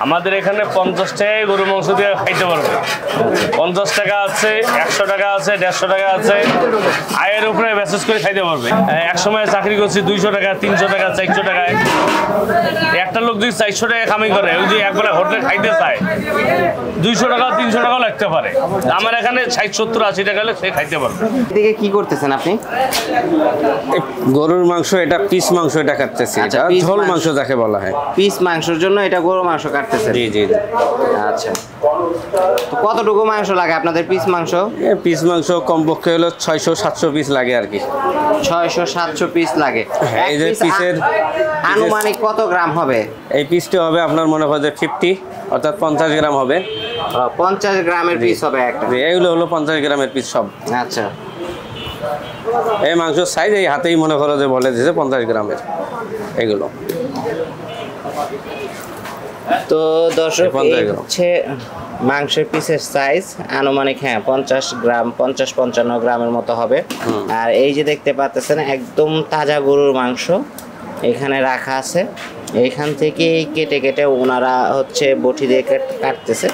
আমাদের এখানে 50 টাকায় গরু মাংস দিয়ে খাইতে পারবে। 50 টাকা আছে, 100 টাকা আছে, 150 টাকা আছে, আয়ের উপরে মেসেজ করে খাইতে পারবে। এক সময় চাকরি করছি 200 টাকা, 300 টাকা, 400 টাকায়। একটা লোক যদি 400 টাকা কামাই করে, ওই যে একবার হোটেলে খাইতে চায় 200 টাকা 300 টাকাও লাগতে পারে। আমার এখানে 60, 70, 80 টাকা হলে সে খাইতে পারবে। এদিকে কি করতেছেন আপনি? গরুর মাংস, এটা পিস মাংস, এটা কাটতেছি। আচ্ছা, এটা পিস ঝোল মাংস। মাংস যাকে বলা হয়। পিস মাংসের জন্য এটা গরু মাংস কাটতেছেন? জি জি জি। আচ্ছা, তো কতটুকু মাংস লাগে আপনাদের পিস মাংস? পিস মাংস কমপক্ষে হলো 600-700 পিস লাগে আর কি। 600-700 পিস লাগে। এই যে পিসের আনুমানিক কত গ্রাম হবে? এই পিসটা হবে আপনার মনে হয় যে 50, অর্থাৎ 50 গ্রাম হবে। 50 গ্রামের পিস হবে একটা। এইগুলো হলো 50 গ্রামের পিস সব। আচ্ছা, এই মাংসের সাইজ এই হাতেই মনে করো যে বলে দিয়েছে 50 গ্রামের এগুলো। তো দর্শক হচ্ছে মাংসের পিসের সাইজ আনুমানিক 50 গ্রাম, 50-55 গ্রামের মতো হবে। আর এই যে দেখতে পাচ্ছেন একদম তাজা গরুর মাংস এখানে রাখা আছে। এইখান থেকে কেটে কেটে ওনারা হচ্ছে বটি দিয়ে কাটতেছে,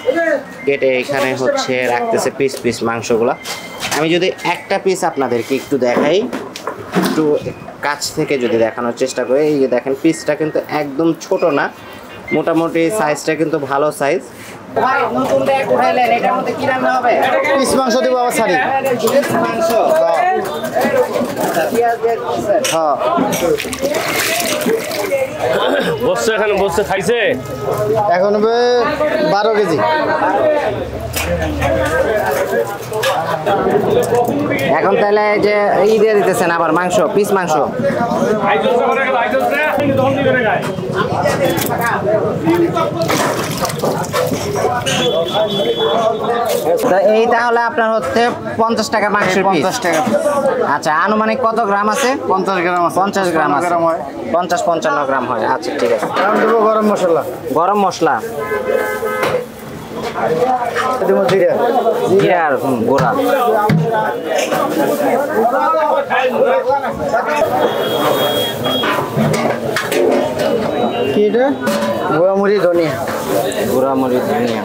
কেটে এখানে হচ্ছে রাখতেছে পিস পিস মাংসগুলা। আমি যদি একটা পিস আপনাদেরকে একটু দেখাই, একটু কাছ থেকে যদি দেখানোর চেষ্টা করি, এই যে দেখেন পিসটা কিন্তু একদম ছোট না, মোটামুটি সাইজটা কিন্তু ভালো সাইজ। নতুন ব্যাগ উঠাইলেন, এটার মধ্যে কি রান্না হবে? পিস মাংস দিব আবার ছাড়ি মাংস। পেঁয়াজ দিয়ে দিচ্ছেন? হ্যাঁ। বসছে এখানে, বসছে খাইছে এখন হবে 12 কেজি। এখন তাহলে যে ই দিয়ে দিতেছেন আবার মাংস, পিস মাংস। তো এই তাহলে আপনার হচ্ছে 50 টাকা মাংসের পিস। 50 টাকা। আচ্ছা, আনুমানিক কত গ্রাম আছে? 50 গ্রাম আছে। 50 গ্রাম আছে। হয়। 50-55 গ্রাম হয়। আচ্ছা, ঠিক আছে। গ্রাম দেবো গরম মশলা। গরম মশলা, দেবো জিরা। জিরার গুঁড়া। কি এটা? গোয়ামুড়ি, ধনিয়া। গুঁড়া মরিচ, ধনিয়া।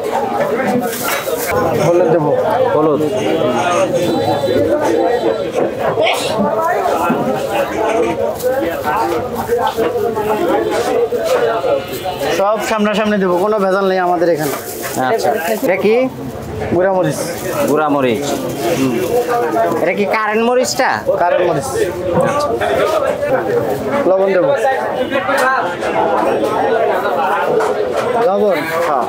হলুদ দেবো। হলুদ। সব সামনাসামনি দেবো, কোনো ভেজাল নেই আমাদের এখানে। আচ্ছা, এটা কি? গুঁড়া মরিচ। গুঁড়া মরিচ। এটা কি কারেন্ট মরিচটা? কারেন্ট মরিচ। লবণ দেবো। লবণ। হ্যাঁ।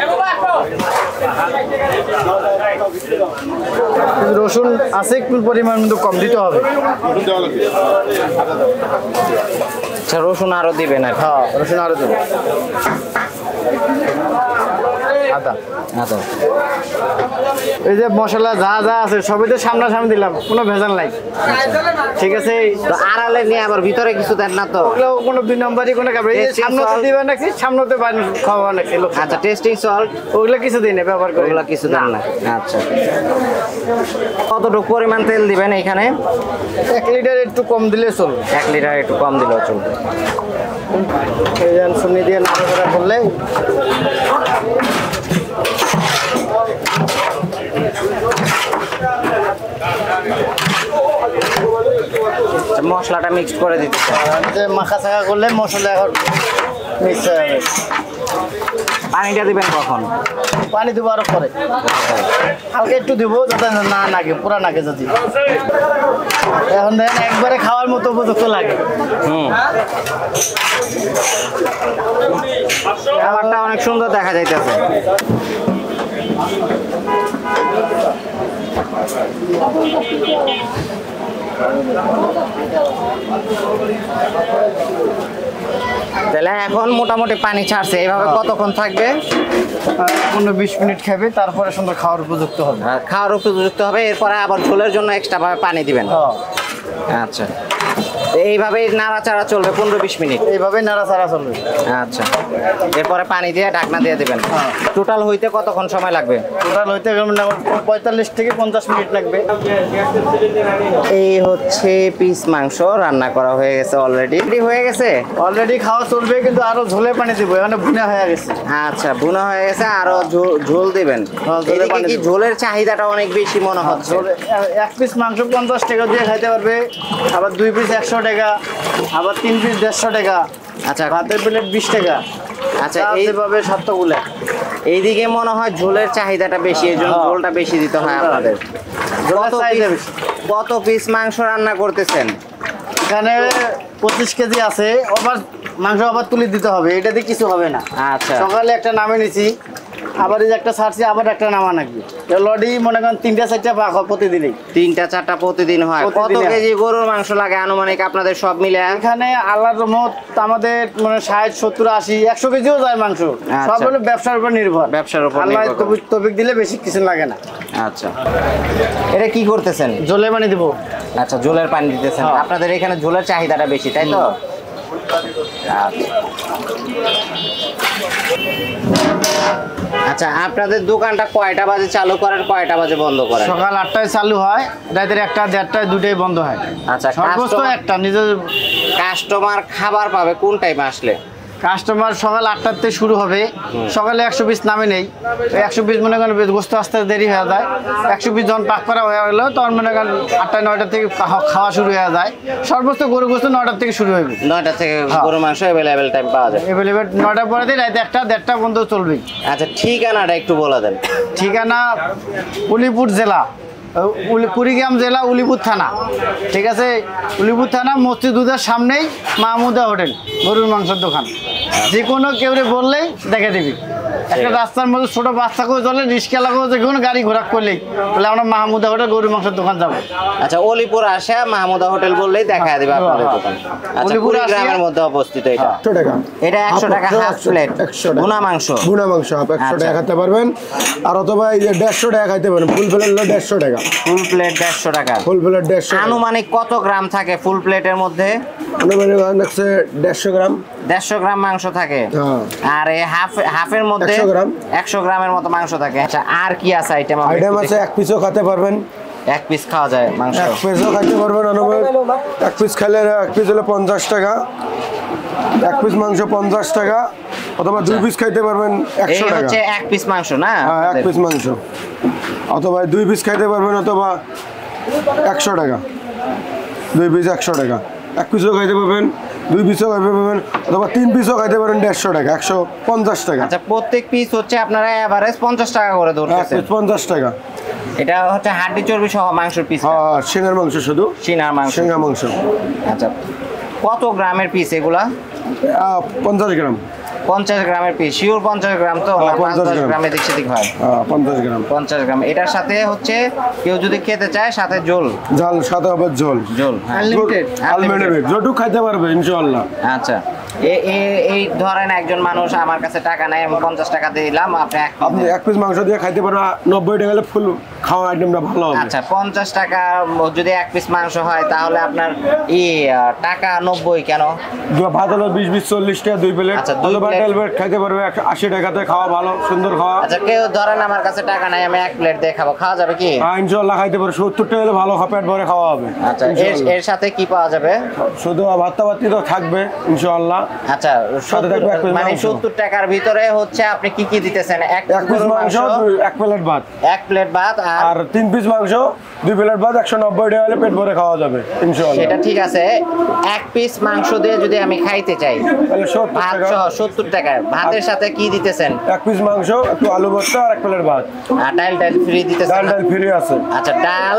রসুন আছে একটু পরিমাণ, কিন্তু কম দিতে হবে। আচ্ছা, রসুন আরো দিবেন আর কি? হ্যাঁ, রসুন আরো দেবো। আদা। আদা। এই যে মশলা যা যা আছে সবই তো সামনাসামনি দিলাম, কোনো ভেজাল নাই। ঠিক আছে। তো আড়ালে নিয়ে আবার ভিতরে কিছু দেন না তো? ওগুলো কোনো 2 নম্বরই কোনো কাপড়, এই সামনেতে দিবেন নাকি, সামনেতে খাওয়া নাকি? আচ্ছা, টেস্টিং সল্ট ওগুলো কিছু দিই না, ব্যবহার করি ওগুলা কিছু দেন না। আচ্ছা, কতটুকু পরিমাণ তেল দিবেন এখানে? 1 লিটার একটু কম দিলে চলবে। 1 লিটার একটু কম দিলেও চলবে। এই যে শুনি দিয়ে নাড়াচাড়া করলে মশলাটা মিক্স করে দিতে যে মাখা চাকা করলে মশলা এখন মিক্স হয়ে যাবে। পানিটা দিবেন কখন? পানি দেবো আরো পরে, হালকা একটু দেবো যাতে না নাগে, পুরা নাগে যদি। এখন দেখেন একবারে খাওয়ার মতো উপযুক্ত লাগে। খাবারটা অনেক সুন্দর দেখা যাইতেছে। তাহলে এখন মোটামুটি পানি ছাড়ছে, এইভাবে কতক্ষণ থাকবে? 15-20 মিনিট খাবে, তারপরে সুন্দর খাওয়ার উপযুক্ত হবে। খাওয়ার উপযুক্ত হবে, এরপরে আবার ঝোলের জন্য এক্সট্রা ভাবে পানি দিবেন। আচ্ছা, এইভাবেই নাড়াচাড়া চলবে 15-20 মিনিট। এইভাবে নাড়াচাড়া চলবে। আচ্ছা, এরপরে পানি দিয়ে ঢাকনা দিয়ে দেবেন। টোটাল হইতে কতক্ষণ সময় লাগবে? টোটাল হইতে 45 থেকে 50 মিনিট লাগবে। এই হচ্ছে পিস মাংস রান্না করা হয়ে গেছে, অলরেডি হয়ে গেছে। অলরেডি খাওয়া চলবে, কিন্তু আরো ঝোলে পানি দিব, এখানে ভুনা হয়ে গেছে। আচ্ছা, ভুনা হয়ে গেছে, আরো ঝোল দিবেন। ঝোলে এদিকে পানি কি দিব। ঝোলের চাহিদাটা অনেক বেশি মনে হচ্ছে। এক পিস মাংস 50 টাকা দিয়ে খাইতে পারবে, আবার 2 পিস 100 টাকা, আবার 3 পিস 150 টাকা। আচ্ছা, ভাতের প্লেট 20 টাকা। আচ্ছা, এইভাবে 7 গুলা। এইদিকে মনে হয় ঝোলের চাহিদাটা বেশি, এই জন্য ঝোলটা বেশি দিতে হয় আপনাদের। ঝোলের চাহিদা বেশি। কত পিস মাংস রান্না করতেছেন? এখানে 25 কেজি আছে, আবার মাংস আবার তুলে দিতে হবে, এটাতে কিছু হবে না। আচ্ছা, সকালে একটা নামে নিছি, আবার এই যে একটা ছাড়ছি, আবার একটা নামা নাকি লডি মনে করেন 3টা-4টা পাক হয় প্রতিদিনই। 3টা-4টা প্রতিদিন হয়। কত প্রতিদিন হয়। কেজি গরুর মাংস লাগে আনুমানিক আপনাদের সব মিলে? এখানে আল্লাহর রহমত আমাদের মানে 60, 70, 80, 100 কেজিও যায় মাংস। সব হলো ব্যবসার উপর নির্ভর। ব্যবসার উপর আল্লাহ নির্ভর করে। তৌফিক দিলে বেশি কিছু লাগে না। আচ্ছা, এটা কি করতেছেন? জলে পানি দিব। আচ্ছা, ঝোলের পানি দিতেছেন। হ্যাঁ। আপনাদের এখানে ঝোলের চাহিদাটা বেশি, তাই তো? আচ্ছা, আপনাদের দোকানটা কয়টা বাজে চালু করেন, কয়টা বাজে বন্ধ করেন? সকাল 8টায় চালু হয়, রাতের 1টা, 1:30টায়, 2টায় বন্ধ হয়। আচ্ছা, সর্বোচ্চ একটা নিজের কাস্টমার খাবার পাবে কোন টাইমে আসলে? কাস্টমার সকাল 8টার থেকে শুরু হবে। সকালে 100 পিস নামে নেই, 100 পিস মনে করেন গোস্ত আসতে দেরি হয়ে যায়। 100 পিস যখন পাক করা হয়ে গেলো তখন মনে করেন 8টা, 9টা থেকে খাওয়া শুরু হয়ে যায়। সর্বোচ্চ গরু গোস্ত 9টার থেকে শুরু হবে। 9টা থেকে গরু মাংস অ্যাভেলেবেল টাইম পাওয়া যায়। এভেলেবেল 9টার পরে দিয়ে রাতে 1টা, 1:30টা পর্যন্ত চলবে। আচ্ছা, ঠিকানাটা একটু বলে দেন। ঠিকানা উলিপুর জেলা, কুড়িগ্রাম জেলা, উলিপুর থানা। ঠিক আছে, উলিপুর থানা মসজিদের সামনেই মাহমুদা হোটেল, গরুর মাংসের দোকান। যে কোনো কেউ বললেই দেখে দিবি। একটা রাস্তার মধ্যে ছোট বাচ্চাকেও চলে, রিক্সাওয়ালাকেও যে কোনো গাড়ি ঘোরা করলেই বলে আমরা মাহমুদা হোটেল গরুর মাংসের দোকান যাবো। আচ্ছা, অলিপুর আসা মাহমুদা হোটেল বললেই দেখা দেবে আপনাদের দোকান। আচ্ছা, অলিপুর কুড়িগ্রামের মধ্যে অবস্থিত এটা। 100 টাকা। এটা 100 টাকা হাফ প্লেট 100 টাকা। ভুনা মাংস। ভুনা মাংস হাফ 100 আচ্ছা। টাকা খাইতে পারবেন। আর অথবা এই যে 150 টাকা খাইতে পারেন। ফুল প্লেট হলো 150 টাকা। ফুল প্লেট 150 টাকা। ফুল প্লেট 150 টাকা। আনুমানিক কত গ্রাম থাকে ফুল প্লেটের মধ্যে? আনুমানিক হচ্ছে 150 গ্রাম। 150 গ্রাম মাংস থাকে। হ্যাঁ। আর এই হাফের মধ্যে 100 গ্রাম। 100 গ্রামের মতো মাংস থাকে। আচ্ছা, আর কি আছে আইটেম? আইটেম আছে 1 পিসও খেতে পারবেন। 1 পিস খাওয়া যায় মাংস? 1 পিসও খাইতে পারবেন। আনুমানিক 1 পিস খেলে 1 পিস হলো 50 টাকা। 1 পিস মাংস 50 টাকা। অথবা 2 পিস খাইতে পারবেন এই 100 টাকা। হচ্ছে 1 পিস মাংস না? হ্যাঁ, 1 পিস মাংস। অথবা 2 পিস খাইতে পারবেন, অথবা 100 টাকা। 2 পিস 100 টাকা। 1 পিসও খাইতে পারবেন, 2 পিসও খাইতে পারবেন, অথবা 3 পিসও খাইতে পারেন 150 টাকা, 150 টাকা। আচ্ছা, প্রত্যেক পিস হচ্ছে আপনারা এভারেজ 50 টাকা করে 1 ধরতেছেন। পিস 50 টাকা। এটা হচ্ছে হাড্ডি চর্বি সহ মাংসের পিস। হ্যাঁ, সিঙার মাংস শুধু। সিনার মাংস। সিঙা মাংস। আচ্ছা, কত গ্রামের পিস এগুলা? 50 গ্রাম। 50 গ্রামের পিস। শিওর 50 গ্রাম তো? হ্যাঁ, 5-10 50 গ্রাম। গ্রামে দিক সেদিক হয়। 50 গ্রাম। 50 গ্রাম। এটার সাথে হচ্ছে কেউ যদি খেতে চায় সাথে ঝোল। ঝাল সাদা হবে ঝোল। ঝোল, হ্যাঁ। আনলিমিটেড যতটুকু খাইতে পারবে ইনশাআল্লাহ। আচ্ছা, এই ধরেন একজন মানুষ আমার কাছে টাকা নেয়, আমি 50 টাকা দিলাম, আপনি 1 পিস মাংস দিয়ে খাইতে পারবেন 90 টাকা হলে ফুল খাওয়া আইটেমটা ভালো হবে। আচ্ছা, 50 টাকা যদি 1 পিস মাংস হয় তাহলে আপনার টাকা 90 কেন? ভাত হলো 20-20, 40 টাকা 2 প্লেট। আচ্ছা, 2 প্লেট খাইতে পারবে 80 টাকাতে, খাওয়া ভালো, সুন্দর খাওয়া। আচ্ছা, কেউ ধরেন আমার কাছে টাকা নাই, আমি 1 প্লেট দিয়ে খাবো, খাওয়া যাবে কি? ইনশাআল্লাহ খাইতে পারবে। 70 টাকা হলে ভালো পেট ভরে খাওয়া হবে। আচ্ছা, ইনশাআল্লাহ। এর সাথে কি পাওয়া যাবে? শুধু ভাতটা তো থাকবে ইনশাআল্লাহ। আচ্ছা, সাথে থাকবে 1 পিস মানে মাংস। 70 টাকার ভিতরে হচ্ছে আপনি কি কি দিতেছেন? 1 পিস মাংস, 1 প্লেট ভাত। 1 প্লেট ভাত আর 3 পিস মাংস, 2 প্লেট ভাত, 190 টাকা হলে পেট ভরে খাওয়া যাবে ইনশাআল্লাহ। সেটা ঠিক আছে। 1 পিস মাংস দিয়ে যদি আমি খাইতে চাই, তাহলে 70 ভাত টাকা। সহ 70 টাকা। ভাতের সাথে কি দিতেছেন? 1 পিস মাংস, একটু আলু ভর্তা আর 1 প্লেট ভাত। আর ডাল ফ্রি দিতেছেন? ডাল ফ্রি আছে। আচ্ছা, ডাল,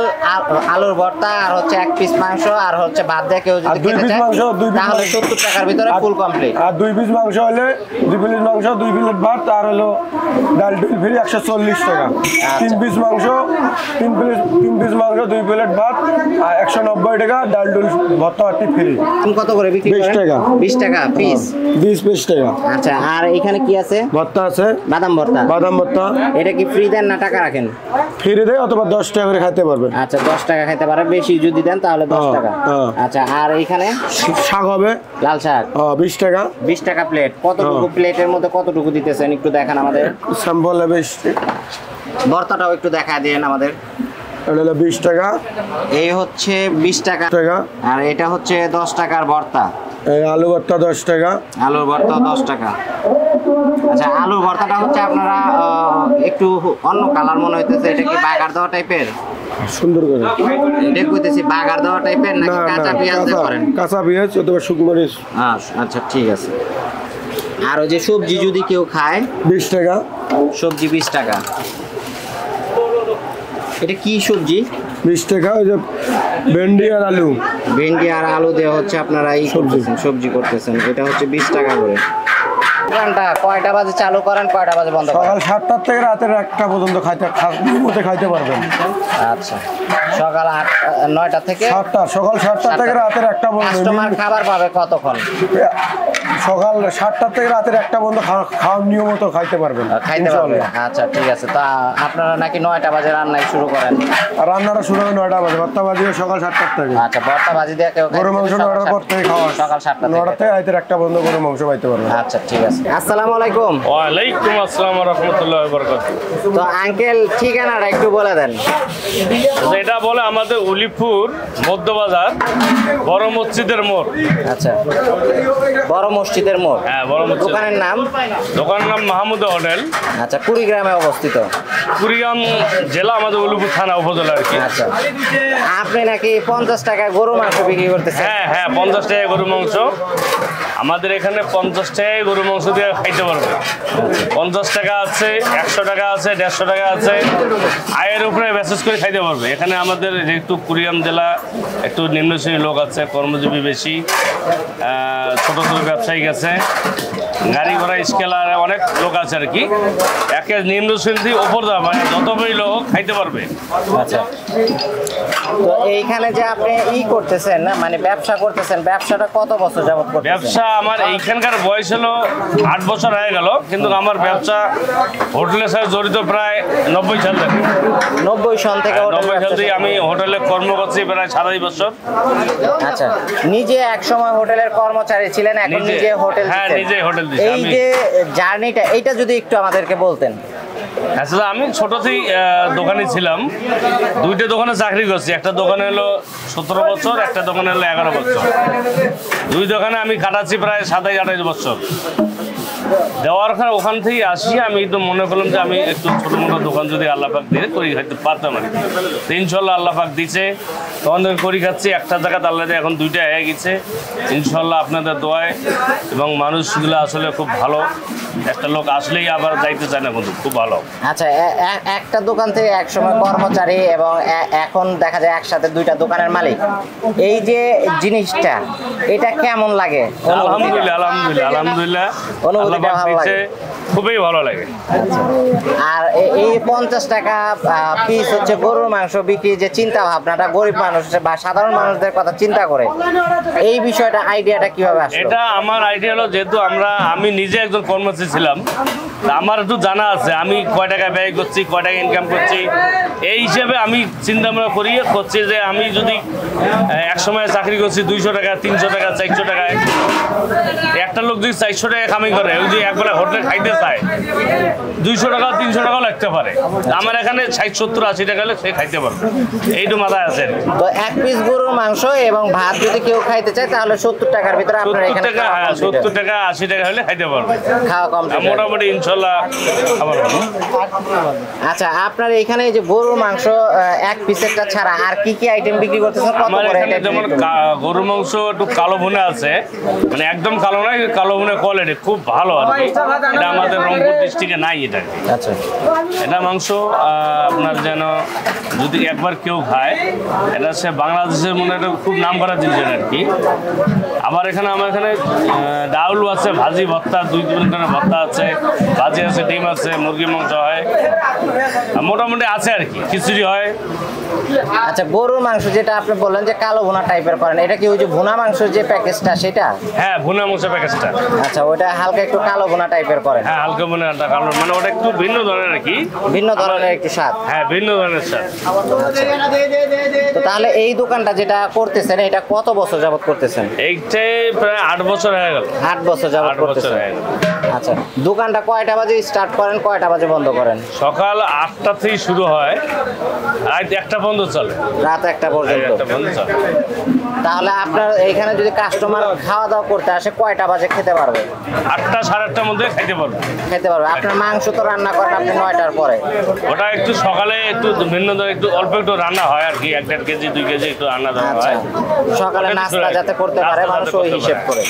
আলুর ভর্তা আর হচ্ছে 1 পিস মাংস আর হচ্ছে ভাত দিয়ে কেউ আর যদি 2 খেতে পিস চায় মাংস, 2 পিস তাহলে মাংস। 70 টাকার ভিতরে আর ফুল কমপ্লিট। আর 2 পিস মাংস হলে 2 প্লেট মাংস 2 প্লেট ভাত আর হলো ডাল টুল ফ্রি 140 টাকা। 3 পিস মাংস 3 পিস মাংস 2 প্লেট ভাত আর 190 টাকা ডাল টুল ভর্তা ফ্রি। তুমি কত করে বিক্রি করেন? 20 টাকা। 20 টাকা পিস। 20 টাকা। আচ্ছা, আর এখানে কি আছে? ভর্তা আছে, বাদাম ভর্তা। বাদাম ভর্তা। এটা কি ফ্রি দেন না টাকা রাখেন? ফ্রি দেয় অথবা 10 টাকা করে খেতে পারবেন। আচ্ছা, 10 টাকা খেতে পারে, বেশি যদি দেন তাহলে 10 টাকা। আচ্ছা, আর এখানে শাক হবে, লাল শাক 20 টাকা। 20 টাকা প্লেট। কতটুকু প্লেটের মধ্যে কতটুকু দিতেছেন একটু দেখান আমাদের। স্যাম্পল 20। ভর্তাটাও একটু দেখা দেন আমাদের। এটা হলো 20 টাকা। এই হচ্ছে 20 টাকা, আর এটা হচ্ছে 10 টাকার ভর্তা। এই আলু ভর্তা 10 টাকা। আলুর ভর্তা 10 টাকা। আচ্ছা, আলুর ভর্তাটা হচ্ছে আপনারা একটু অন্য কালার মনে হইতেছে, এটা কি বাগার দেওয়া টাইপের? সুন্দর করে এটা কইতেছি বাগার দেওয়া টাইপের নাকি কাঁচা পেঁয়াজ দিয়ে করেন? কাঁচা পেঁয়াজ অথবা শুকনো মরিচ। আচ্ছা, ঠিক আছে। আর ওই যে সবজি যদি কেউ খায় 20 টাকা। সবজি 20 টাকা। এটা কি সবজি? 20 টাকা। ওই যে ভেন্ডি আর আলু। ভেন্ডি আর আলু দিয়ে হচ্ছে আপনারা এই সবজি করতেছেন। এটা হচ্ছে 20 টাকা করে। দোকানটা কয়টা বাজে চালু করেন, কয়টা বাজে বন্ধ করেন? সকাল 7টা থেকে রাতের 1টা পর্যন্ত খাইতে পারবেন। আচ্ছা, সকাল 9টা থেকে সকাল 7টা থেকে রাতের 1টা পর্যন্ত। কাস্টমার খাবার পাবে কতক্ষণ? সকাল 7টা থেকে রাতের 1টা পর্যন্ত খাওয়ার নিয়মিত খাইতে পারবেন। খাইতে পারবেন। আচ্ছা, ঠিক আছে। তা আপনারা নাকি 9টা বাজে রান্না শুরু করেন? আর রান্নাটা শুরু হবে 9টা বাজে, ভর্তা বাজিয়ে সকাল 7টা থেকে। আচ্ছা, ভর্তা ভাজি দিয়ে কেউ গরু মাংস 9টার পর থেকে খাওয়া। সকাল 7টা 9টা থেকে রাতের 1টা পর্যন্ত গরু মাংস পাইতে পারবেন। আচ্ছা, ঠিক আছে। আসসালামু আলাইকুম। ওয়ালাইকুম আসসালাম ওয়া রাহমাতুল্লাহি ওয়া বারাকাতুহু। তো আঙ্কেল ঠিকানাটা একটু বলে দেন। এটা বলে আমাদের উলিপুর মধ্যবাজার বড় মসজিদের মোড়। আচ্ছা, বড় মসজিদের মোড়। হ্যাঁ, বড় মসজিদ। দোকানের নাম? দোকানের নাম মাহমুদা হোটেল। আচ্ছা, কুড়িগ্রামে অবস্থিত। কুড়িগ্রাম জেলা, আমাদের উলিপুর থানা উপজেলা আর কি। আচ্ছা, আপনি নাকি 50 টাকা গরু মাংস বিক্রি করতেছেন? হ্যাঁ, 50 টাকা গরু মাংস। আমাদের এখানে 50 টাকায় গরু মাংস দিয়ে খাইতে পারবে। 50 টাকা আছে, 100 টাকা আছে, 150 টাকা আছে। আয়ের উপরে মেসেজ করে খাইতে পারবে। এখানে আমাদের যেহেতু কুড়িগ্রাম জেলা একটু নিম্ন শ্রেণীর লোক আছে, কর্মজীবী বেশি, ছোট ছোট ব্যবসায়িক আছে, গাড়ি ঘোড়া স্কেলার অনেক লোক আছে আর কি। একে নিম্ন শ্রেণী ওপর দেওয়া মানে যতই লোক খাইতে পারবে। আচ্ছা, তো এইখানে যে আপনি করতেছেন না, মানে ব্যবসা করতেছেন, ব্যবসাটা কত বছর যাবত করতেছেন? ব্যবসা আমার এইখানকার বয়স হলো 8 বছর হয়ে গেল, কিন্তু আমার ব্যবসা হোটেলের সাথে জড়িত প্রায় 90 সাল থেকে। 90 সন থেকে? 90 সাল থেকে আমি হোটেলে কর্ম করছি প্রায় 27 বছর। আচ্ছা, নিজে এক সময় হোটেলের কর্মচারী ছিলেন, এখন নিজে হোটেল? হ্যাঁ, নিজে হোটেল দিচ্ছি। এই যে জার্নিটা, এইটা যদি একটু আমাদেরকে বলতেন। আসলে আমি ছোট থেকেই দোকানে ছিলাম। 2টে দোকানে চাকরি করছি। একটা দোকানে হলো 17 বছর, একটা দোকানে হলো 11 বছর। 2 দোকানে আমি কাটাচ্ছি প্রায় 27-28 বছর। দেওয়ার ওখান থেকে আসি আমি তো মনে করলাম যে আমি একটু ছোটো মোটো দোকান যদি আল্লাহ পাক দিয়ে করি খাইতে পারতাম আর কি। ইনশাল্লাহ আল্লাহ পাক দিচ্ছে, তখন করি খাচ্ছি। একটা জায়গাতে আল্লাহ এখন 2টা হয়ে গেছে ইনশাল্লাহ আপনাদের দোয়ায়। এবং মানুষগুলো আসলে খুব ভালো। একটা লোক আসলেই আবার যাইতে চায় না, কিন্তু খুব ভালো। আচ্ছা, একটা দোকান থেকে এক সময় কর্মচারী এবং এখন দেখা যায় একসাথে 2টা দোকানের মালিক, এই যে জিনিসটা, এটা কেমন লাগে? আলহামদুলিল্লাহ, আলহামদুলিল্লাহ, আলহামদুলিল্লাহ, অনুভূতিটা ভালো লাগে? খুবই ভালো লাগে। আর এই 50 টাকা পিস হচ্ছে গরুর মাংস বিক্রি যে চিন্তা ভাবনাটা, গরিব মানুষ বা সাধারণ মানুষদের কথা চিন্তা করে, এই বিষয়টা আইডিয়াটা কিভাবে আসলো? এটা আমার আইডিয়া হলো, যেহেতু আমি নিজে একজন কর্মচারী ছিলাম, আমার একটু জানা আছে আমি কয় টাকা ব্যয় করছি, কয় টাকা ইনকাম করছি। এই হিসেবে আমি চিন্তা ভাবনা করিয়ে করছি যে আমি যদি এক সময় চাকরি করছি 200 টাকা, 300 টাকা, 400 টাকায়, একটা লোক যদি 400 টাকা কামাই করে, ওই যে একবেলা হোটেলে খাইতে চায়, 200 টাকা 300 টাকাও লাগতে পারে। আমার এখানে 60, 70, 80 টাকা হলে সে খাইতে পারবে। এইটু মাথায় আছে। তো 1 পিস গরুর মাংস এবং ভাত যদি কেউ খাইতে চায় তাহলে 70 টাকার ভিতরে আপনার এখানে 70 টাকা 80 টাকা হলে খাইতে পারবে। খাওয়া কম মোটামুটি ইনশাল্লাহ খাবার। আচ্ছা, আপনার এখানে যে গরুর মাংস 1 পিসেরটা ছাড়া আর কি কি আইটেম বিক্রি করতেছেন? আমার এখানে যেমন গরুর মাংস একটু কালো ভুনা আছে, মানে একদম কালো নয়, কালো বোনের কোয়ালিটি খুব ভালো আর কি। এটা আমাদের রংপুর ডিস্ট্রিক্টে নাই এটা। আচ্ছা এটা মাংস আপনার যেন যদি একবার কেউ খায়, এটা হচ্ছে বাংলাদেশের মনে একটা খুব নাম করা জিনিস আর কি। আবার এখানে আমার এখানে ডাউল আছে, ভাজি ভর্তা, 2 ধরনের ভর্তা আছে, ভাজি আছে, ডিম আছে, মুরগির মাংস হয়, মোটামুটি আছে আর কি, খিচুড়ি হয়। আচ্ছা, গরুর মাংস যেটা আপনি বললেন যে কালো ভুনা টাইপের করেন, এটা কি ওই যে ভুনা মাংসের যে প্যাকেজটা সেটা? হ্যাঁ, ভুনা মাংস প্যাকেজটা। আচ্ছা, ওটা হালকা একটু কালো ভুনা টাইপের করেন। হ্যাঁ, হালকা ভুনাটা কালো, মানে ওটা একটু ভিন্ন ধরনের আর কি, ভিন্ন ধরনের একটু স্বাদ। হ্যাঁ, ভিন্ন ধরনের স্বাদ। তো তাহলে এই দোকানটা যেটা করতেছেন এটা কত বছর যাবত করতেছেন? এইটাই প্রায় 8 বছর হয়ে গেল। 8 বছর যাবত 8 বছর করতেছেন। হয়ে গেল। আচ্ছা, দোকানটা কয়টা বাজে স্টার্ট করেন, কয়টা বাজে বন্ধ করেন? সকাল 8টা থেকে শুরু হয়, রাত 1টা পর্যন্ত চলে। রাত 1টা পর্যন্ত। 1টা পর্যন্ত চলে। তাহলে আপনার এখানে যদি কাস্টমার খাওয়া দাওয়া করতে আসে কয়টা বাজে খেতে পারবে? 8টা 8:30টার মধ্যে খাইতে পারবে। খেতে পারবে। আপনার মাংস তো রান্না করেন আপনি 9টার পরে। ওটা একটু সকালে একটু ভিন্ন ধরনের একটু অল্প একটু রান্না হয় আর কি, 1.5 কেজি 2 কেজি একটু রান্না দেওয়া আচ্ছা, হয়। সকালে নাস্তা যাতে করতে পারে মানুষ ওই হিসেব করে।